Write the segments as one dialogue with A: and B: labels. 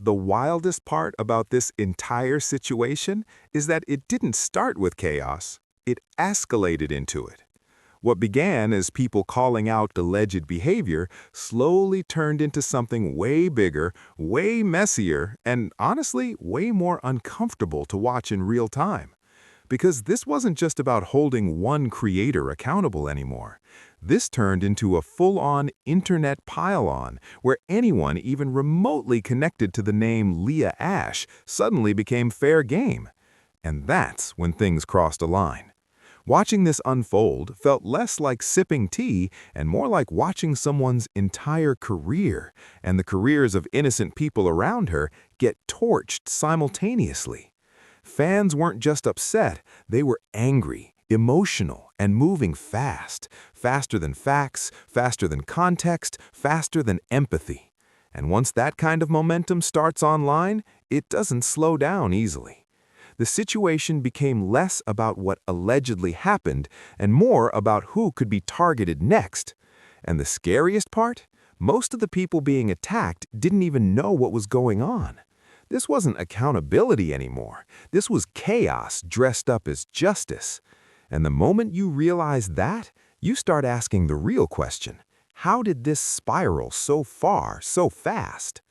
A: the wildest part about this entire situation is that it didn't start with chaos. It escalated into it. What began as people calling out alleged behavior slowly turned into something way bigger, way messier, and honestly, way more uncomfortable to watch in real time. Because this wasn't just about holding one creator accountable anymore. This turned into a full-on internet pile-on, where anyone even remotely connected to the name Leah Ashe suddenly became fair game. And that's when things crossed a line. Watching this unfold felt less like sipping tea and more like watching someone's entire career and the careers of innocent people around her get torched simultaneously. Fans weren't just upset, they were angry, emotional, and moving fast. Faster than facts, faster than context, faster than empathy. And once that kind of momentum starts online, it doesn't slow down easily. The situation became less about what allegedly happened and more about who could be targeted next. And the scariest part? Most of the people being attacked didn't even know what was going on. This wasn't accountability anymore. This was chaos dressed up as justice. And the moment you realize that, you start asking the real question: how did this spiral so far, so fast?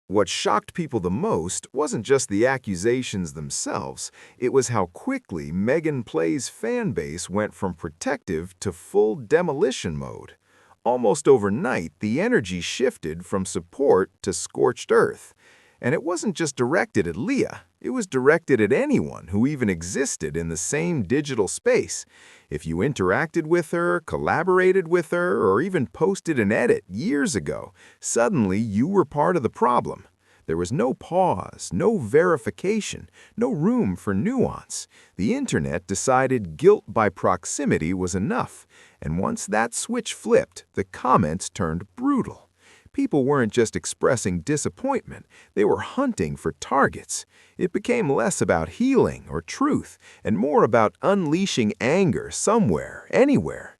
A: What shocked people the most wasn't just the accusations themselves, it was how quickly MeganPlays' fanbase went from protective to full demolition mode. Almost overnight, the energy shifted from support to scorched earth. And it wasn't just directed at Leah, it was directed at anyone who even existed in the same digital space. If you interacted with her, collaborated with her, or even posted an edit years ago, suddenly you were part of the problem. There was no pause, no verification, no room for nuance. The internet decided guilt by proximity was enough, and once that switch flipped, the comments turned brutal. People weren't just expressing disappointment, they were hunting for targets. It became less about healing or truth and more about unleashing anger somewhere, anywhere.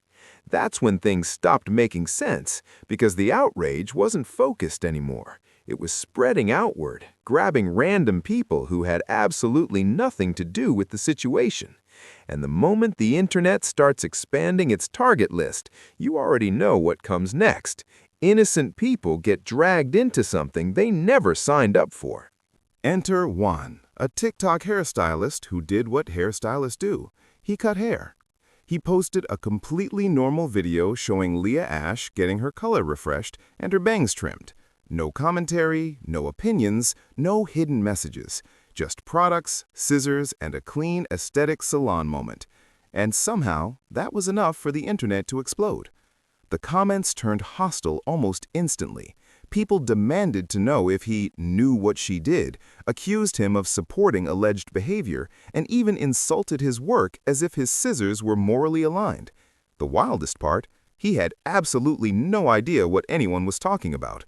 A: That's when things stopped making sense, because the outrage wasn't focused anymore. It was spreading outward, grabbing random people who had absolutely nothing to do with the situation. And the moment the internet starts expanding its target list, you already know what comes next. Innocent people get dragged into something they never signed up for. Enter Juan, a TikTok hairstylist who did what hairstylists do. He cut hair. He posted a completely normal video showing Leah Ashe getting her color refreshed and her bangs trimmed. No commentary, no opinions, no hidden messages. Just products, scissors, and a clean, aesthetic salon moment. And somehow, that was enough for the internet to explode. The comments turned hostile almost instantly. People demanded to know if he knew what she did, accused him of supporting alleged behavior, and even insulted his work as if his scissors were morally aligned. The wildest part, he had absolutely no idea what anyone was talking about.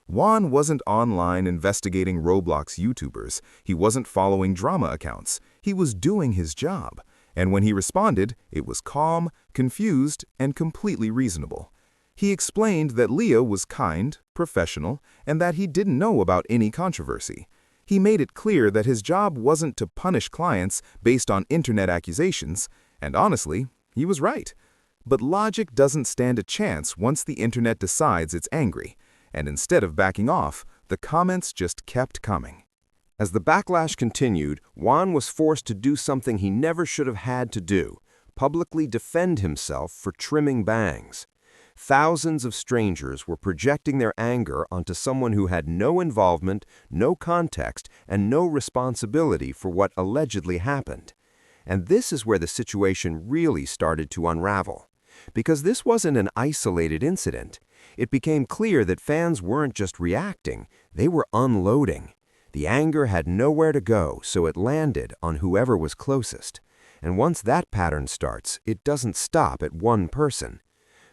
A: Juan wasn't online investigating Roblox YouTubers. He wasn't following drama accounts. He was doing his job. And when he responded, it was calm, confused, and completely reasonable. He explained that Leah was kind, professional, and that he didn't know about any controversy. He made it clear that his job wasn't to punish clients based on internet accusations, and honestly, he was right. But logic doesn't stand a chance once the internet decides it's angry, and instead of backing off, the comments just kept coming. As the backlash continued, Juan was forced to do something he never should have had to do: publicly defend himself for trimming bangs. Thousands of strangers were projecting their anger onto someone who had no involvement, no context, and no responsibility for what allegedly happened. And this is where the situation really started to unravel. Because this wasn't an isolated incident. It became clear that fans weren't just reacting, they were unloading. The anger had nowhere to go, so it landed on whoever was closest. And once that pattern starts, it doesn't stop at one person.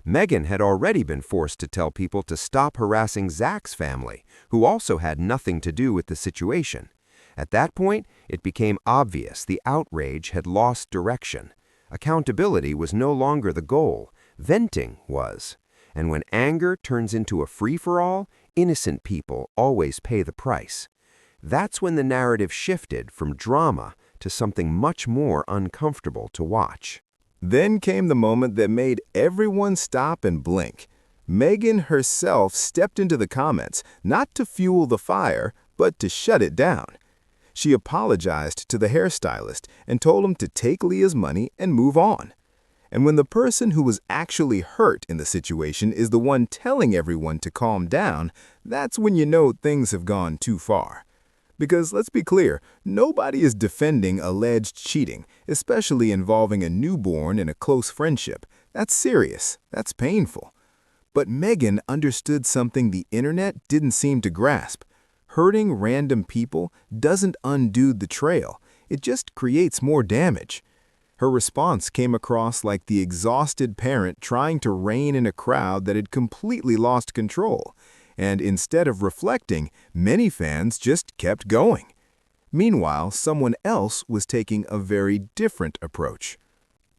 A: Megan had already been forced to tell people to stop harassing Zach's family, who also had nothing to do with the situation. At that point, it became obvious the outrage had lost direction. Accountability was no longer the goal, venting was. And when anger turns into a free-for-all, innocent people always pay the price.
B: That's when the narrative shifted from drama to something much more uncomfortable to watch.
A: Then came the moment that made everyone stop and blink. Megan herself stepped into the comments, not to fuel the fire, but to shut it down. She apologized to the hairstylist and told him to take Leah's money and move on. And when the person who was actually hurt in the situation is the one telling everyone to calm down, that's when you know things have gone too far. Because let's be clear, nobody is defending alleged cheating, especially involving a newborn in a close friendship. That's serious. That's painful. But Megan understood something the internet didn't seem to grasp. Hurting random people doesn't undo the trail. It just creates more damage. Her response came across like the exhausted parent trying to rein in a crowd that had completely lost control. And instead of reflecting, many fans just kept going. Meanwhile, someone else was taking a very different approach.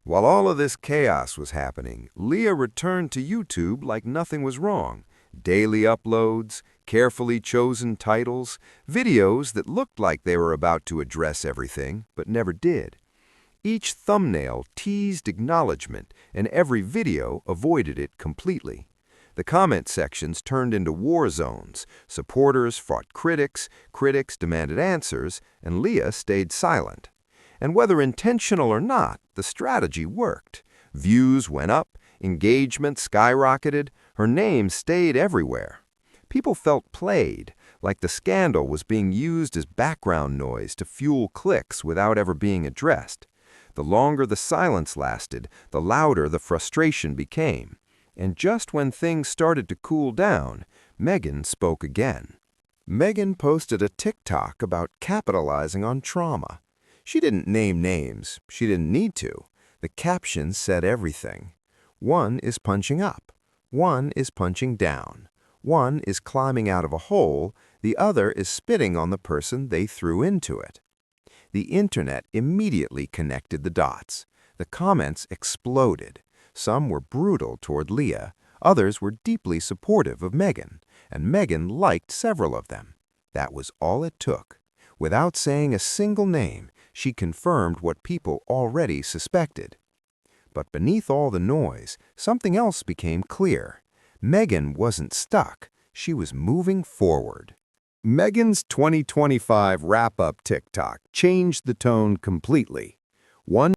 B: While all of this chaos was happening, Leah returned to YouTube like nothing was wrong. Daily uploads, carefully chosen titles, videos that looked like they were about to address everything, but never did. Each thumbnail teased acknowledgement, and every video avoided it completely. The comment sections turned into war zones. Supporters fought critics, critics demanded answers, and Leah stayed silent. And whether intentional or not, the strategy worked. Views went up, engagement skyrocketed, her name stayed everywhere. People felt played, like the scandal was being used as background noise to fuel clicks without ever being addressed. The longer the silence lasted, the louder the frustration became. And just when things started to cool down, Megan spoke again. Megan posted a TikTok about capitalizing on trauma. She didn't name names. She didn't need to. The caption said everything. One is punching up. One is punching down. One is climbing out of a hole. The other is spitting on the person they threw into it. The internet immediately connected the dots. The comments exploded. Some were brutal toward Leah. Others were deeply supportive of Megan. And Megan liked several of them. That was all it took. Without saying a single name, she confirmed what people already suspected. But beneath all the noise, something else became clear. Megan wasn't stuck. She was moving forward. Megan's 2025 wrap-up TikTok changed the tone completely. One